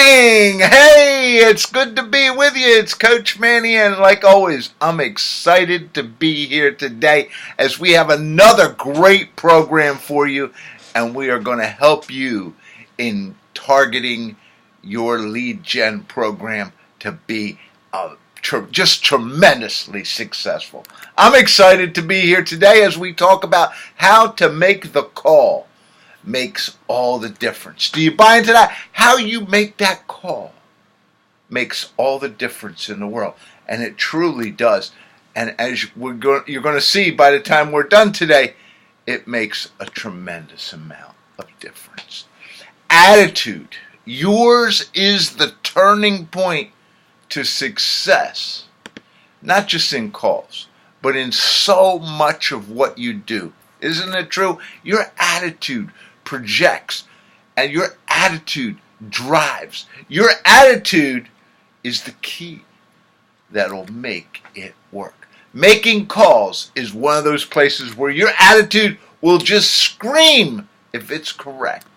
Bang! Hey, it's good to be with you. It's Coach Manny, and like always, I'm excited to be here today as we have another great program for you, and we are going to help you in targeting your lead gen program to be just tremendously successful. I'm excited to be here today as we talk about how to make the call. Makes all the difference. Do you buy into that? How you make that call makes all the difference in the world, and it truly does. And as you're going to see by the time we're done today, it makes a tremendous amount of difference. Attitude. Yours is the turning point to success, not just in calls, but in so much of what you do. Isn't it true? Your attitude projects, and your attitude drives. Your attitude is the key that'll make it work. Making calls is one of those places where your attitude will just scream if it's correct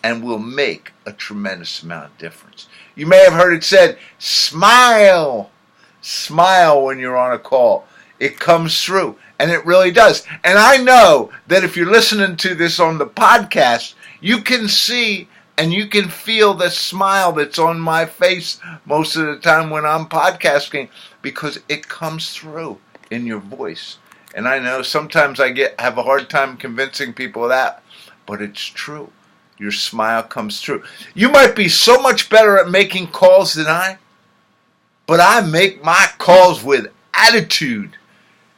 and will make a tremendous amount of difference. You may have heard it said, smile. Smile when you're on a call. It comes through. And it really does. And I know that if you're listening to this on the podcast, you can see and you can feel the smile that's on my face most of the time when I'm podcasting, because it comes through in your voice. And I know sometimes I have a hard time convincing people of that, but it's true. Your smile comes through. You might be so much better at making calls than I, but I make my calls with attitude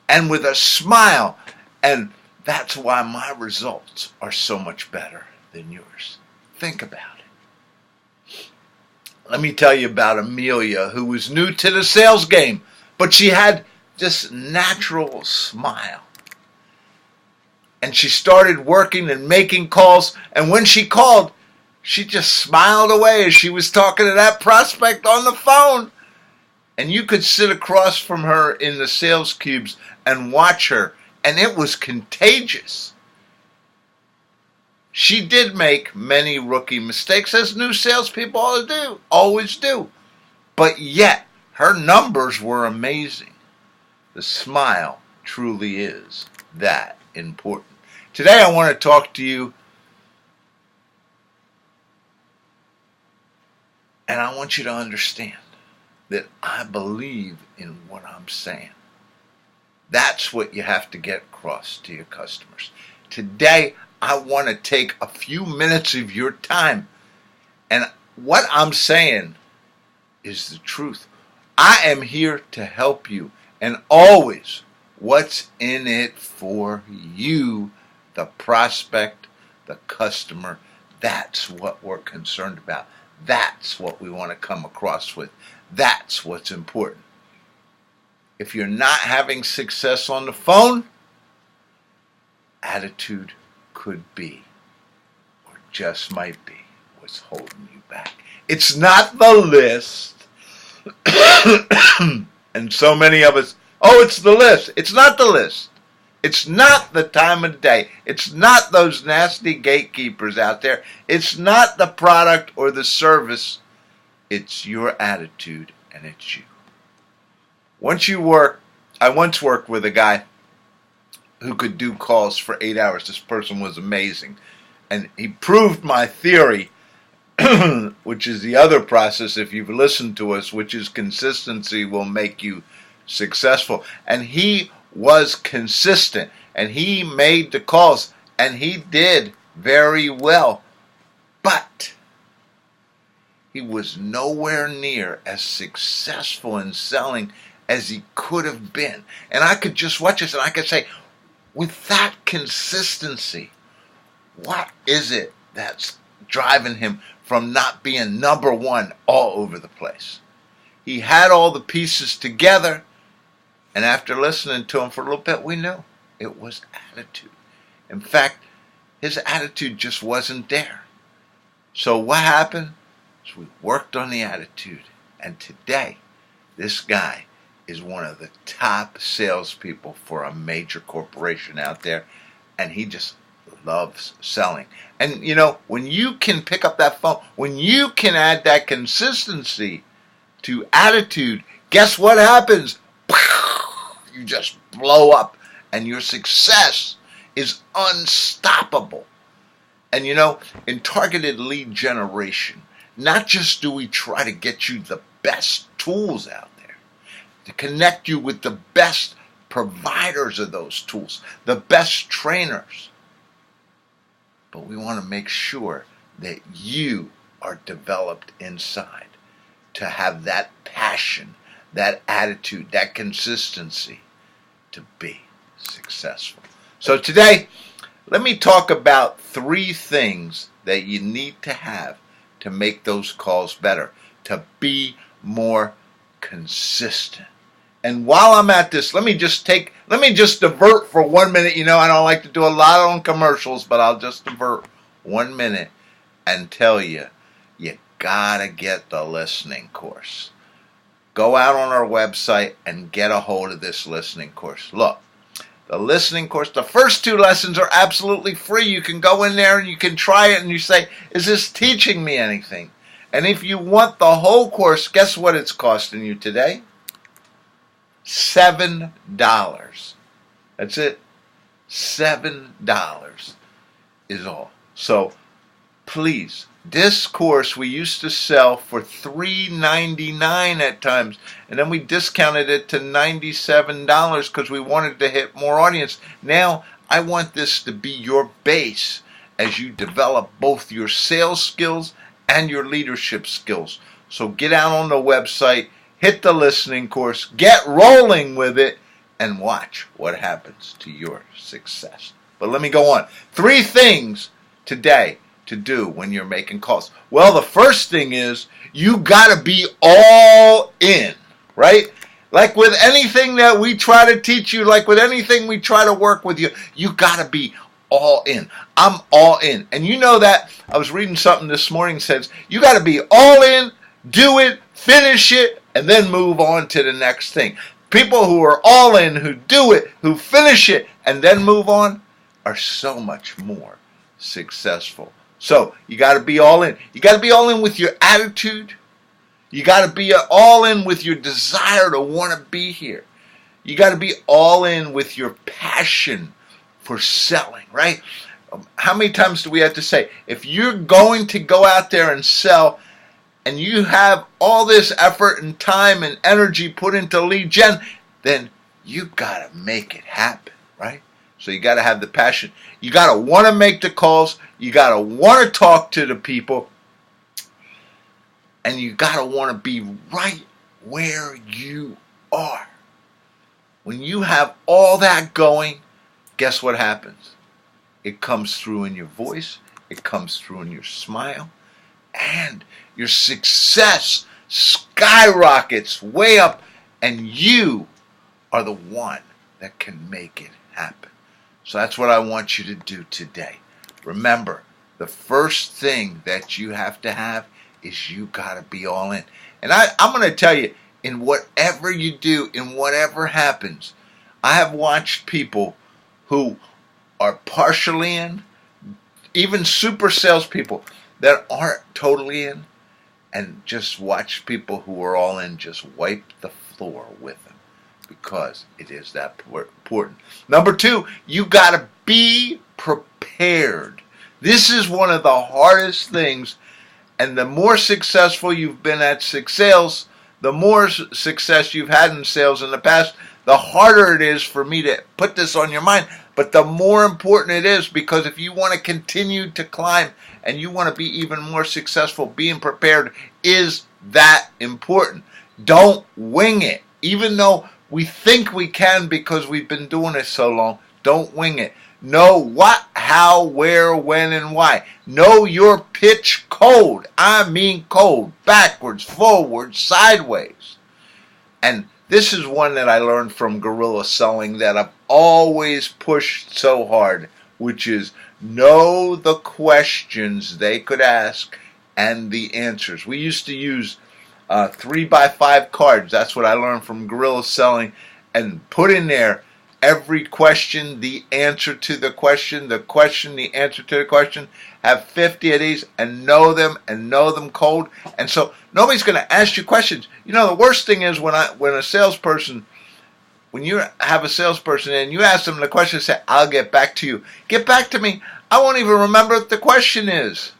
and with a smile, and that's why my results are so much better than yours. Think about it. Let me tell you about Amelia, who was new to the sales game, but she had this natural smile. And she started working and making calls, and when she called, she just smiled away as she was talking to that prospect on the phone. And you could sit across from her in the sales cubes and watch her, and it was contagious. She did make many rookie mistakes, as new salespeople always do. But yet, her numbers were amazing. The smile truly is that important. Today I want to talk to you, and I want you to understand that I believe in what I'm saying. That's what you have to get across to your customers. Today, I want to take a few minutes of your time. And what I'm saying is the truth. I am here to help you. And always, what's in it for you, the prospect, the customer, that's what we're concerned about. That's what we want to come across with. That's what's important. If you're not having success on the phone, attitude could be, or just might be, what's holding you back. It's not the list. And so many of us, it's the list. It's not the list. It's not the time of day. It's not those nasty gatekeepers out there. It's not the product or the service. It's your attitude, and it's you. I once worked with a guy who could do calls for 8 hours. This person was amazing. And he proved my theory, which is the other process, if you've listened to us, which is consistency will make you successful. And he was consistent, and he made the calls, and he did very well. But he was nowhere near as successful in selling as he could have been. And I could just watch this and I could say, with that consistency, what is it that's driving him from not being number one all over the place? He had all the pieces together, and after listening to him for a little bit, we knew it was attitude. In fact, his attitude just wasn't there. So what happened? So we worked on the attitude, and today, this guy is one of the top salespeople for a major corporation out there, and he just loves selling. And when you can pick up that phone, when you can add that consistency to attitude, guess what happens? You just blow up, and your success is unstoppable. And in targeted lead generation, not just do we try to get you the best tools out there, to connect you with the best providers of those tools, the best trainers, but we want to make sure that you are developed inside to have that passion, that attitude, that consistency to be successful. So today, let me talk about 3 things that you need to have to make those calls better, to be more consistent. And while I'm at this, let me just divert for 1 minute. I don't like to do a lot on commercials, but I'll just divert 1 minute and tell you, you gotta get the listening course. Go out on our website and get a hold of this listening course. Look, the listening course, the first 2 lessons are absolutely free. You can go in there and you can try it and you say, is this teaching me anything? And if you want the whole course, guess what it's costing you today? $7. That's it. $7 is all. So please, this course we used to sell for $3.99 at times, and then we discounted it to $97 because we wanted to hit more audience. Now I want this to be your base as you develop both your sales skills and your leadership skills. So get out on the website, hit the listening course, get rolling with it, and watch what happens to your success. But let me go on. 3 things today to do when you're making calls. Well, the first thing is you got to be all in, right? Like with anything that we try to teach you, like with anything we try to work with you, you got to be all in. I'm all in. And you know that, I was reading something this morning that says, you got to be all in, do it, finish it, and then move on to the next thing. People who are all in, who do it, who finish it, and then move on, are so much more successful. So you got to be all in. You got to be all in with your attitude. You got to be all in with your desire to want to be here. You got to be all in with your passion for selling, right? How many times do we have to say, if you're going to go out there and sell, and you have all this effort and time and energy put into lead gen, then you got to make it happen, right? So you got to have the passion. You got to want to make the calls. You got to want to talk to the people. And you got to want to be right where you are. When you have all that going, guess what happens? It comes through in your voice. It comes through in your smile. And your success skyrockets way up. And you are the one that can make it happen. So that's what I want you to do today. Remember, the first thing that you have to have is you got to be all in. And I'm going to tell you, in whatever you do, in whatever happens, I have watched people who are partially in, even super salespeople that aren't totally in, and just watch people who are all in just wipe the floor with them, because it is that important. Number 2, you got to be prepared. This is one of the hardest things, and the more successful you've been at sales, the more success you've had in sales in the past, the harder it is for me to put this on your mind. But the more important it is, because if you want to continue to climb and you want to be even more successful, being prepared is that important. Don't wing it. Even though we think we can because we've been doing it so long, don't wing it. Know what, how, where, when, and why. Know your pitch code. I mean code. Backwards, forwards, sideways. And this is one that I learned from guerrilla selling that I've always pushed so hard, which is know the questions they could ask and the answers. We used to use 3x5 cards. That's what I learned from guerrilla selling, and put in there every question, the answer to the question, the answer to the question. Have 50 of these and know them cold. And so nobody's going to ask you questions. You know, the worst thing is when you have a salesperson and you ask them the question, say, I'll get back to you. Get back to me. I won't even remember what the question is.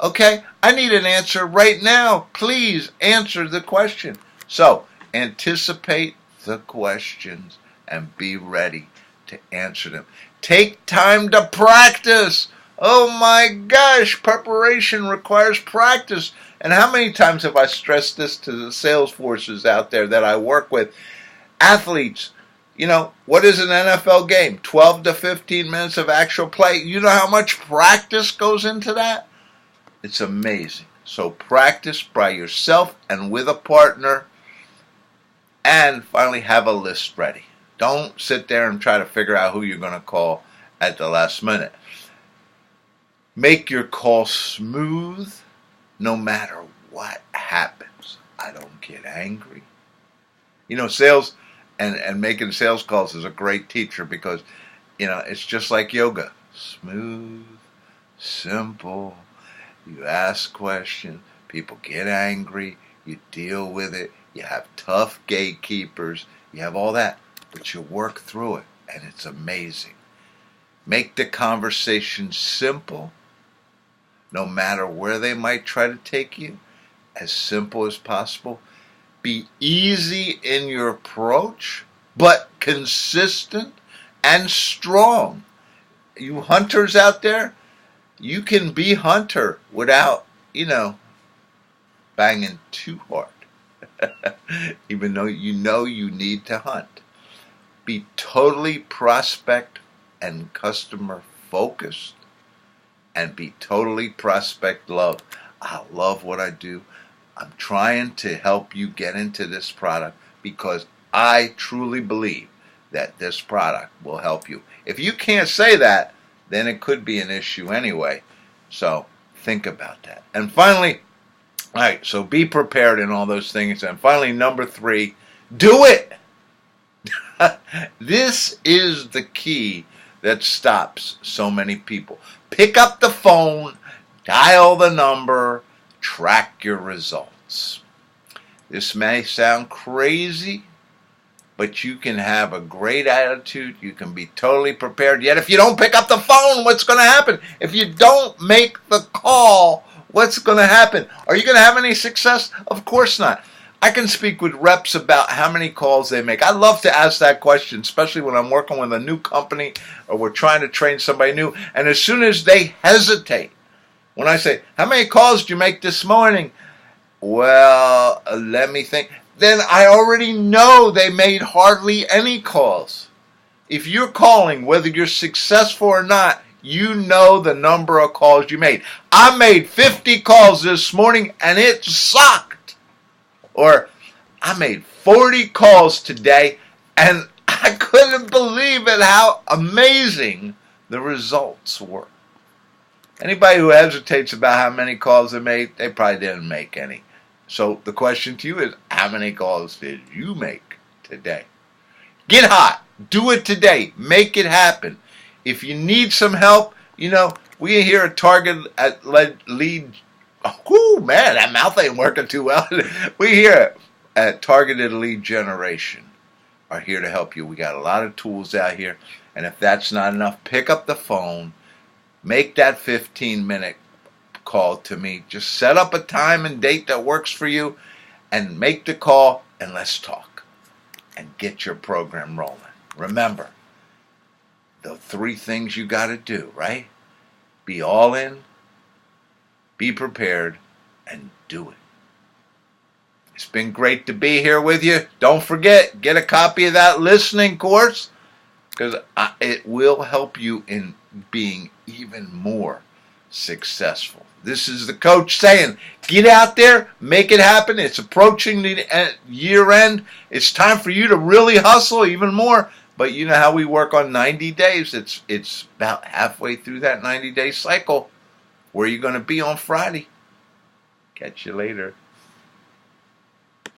Okay? I need an answer right now. Please answer the question. So, anticipate the questions and be ready to answer them. Take time to practice. Oh my gosh, preparation requires practice. And how many times have I stressed this to the sales forces out there that I work with? Athletes, you know, what is an NFL game? 12 to 15 minutes of actual play. You know how much practice goes into that? It's amazing. So practice by yourself and with a partner. And finally, have a list ready. Don't sit there and try to figure out who you're going to call at the last minute. Make your call smooth no matter what happens. I don't get angry. You know, sales and making sales calls is a great teacher because, you know, it's just like yoga. Smooth, simple. You ask questions. People get angry. You deal with it. You have tough gatekeepers. You have all that. But you work through it, and it's amazing. Make the conversation simple. No matter where they might try to take you, as simple as possible. Be easy in your approach, but consistent and strong. You hunters out there, you can be hunter without, banging too hard. Even though you need to hunt. Be totally prospect and customer focused. And be totally prospect love. I love what I do. I'm trying to help you get into this product because I truly believe that this product will help you. If you can't say that, then it could be an issue anyway. So think about that. And finally, all right, so be prepared in all those things. And finally, number 3, do it. This is the key that stops so many people. Pick up the phone, dial the number, track your results. This may sound crazy, but you can have a great attitude. You can be totally prepared. Yet if you don't pick up the phone, what's going to happen? If you don't make the call, what's going to happen? Are you going to have any success? Of course not. I can speak with reps about how many calls they make. I love to ask that question, especially when I'm working with a new company or we're trying to train somebody new. And as soon as they hesitate, when I say, how many calls did you make this morning? Well, let me think. Then I already know they made hardly any calls. If you're calling, whether you're successful or not, you know the number of calls you made. I made 50 calls this morning and it sucked. Or I made 40 calls today and I couldn't believe it how amazing the results were. Anybody who hesitates about how many calls they made, they probably didn't make any. So the question to you is, how many calls did you make today? Get hot. Do it today. Make it happen. If you need some help, we here at Target at Lead. Oh, man, that mouth ain't working too well. We here at Targeted Lead Generation are here to help you. We got a lot of tools out here. And if that's not enough, pick up the phone. Make that 15-minute call to me. Just set up a time and date that works for you and make the call and let's talk and get your program rolling. Remember, the 3 things you got to do, right? Be all in, be prepared, and do it. It's been great to be here with you. Don't forget, get a copy of that listening course because it will help you in being even more successful. This is the coach saying, get out there, make it happen. It's approaching the year end. It's time for you to really hustle even more. But you know how we work on 90 days. It's about halfway through that 90-day cycle. Where are you going to be on Friday? Catch you later.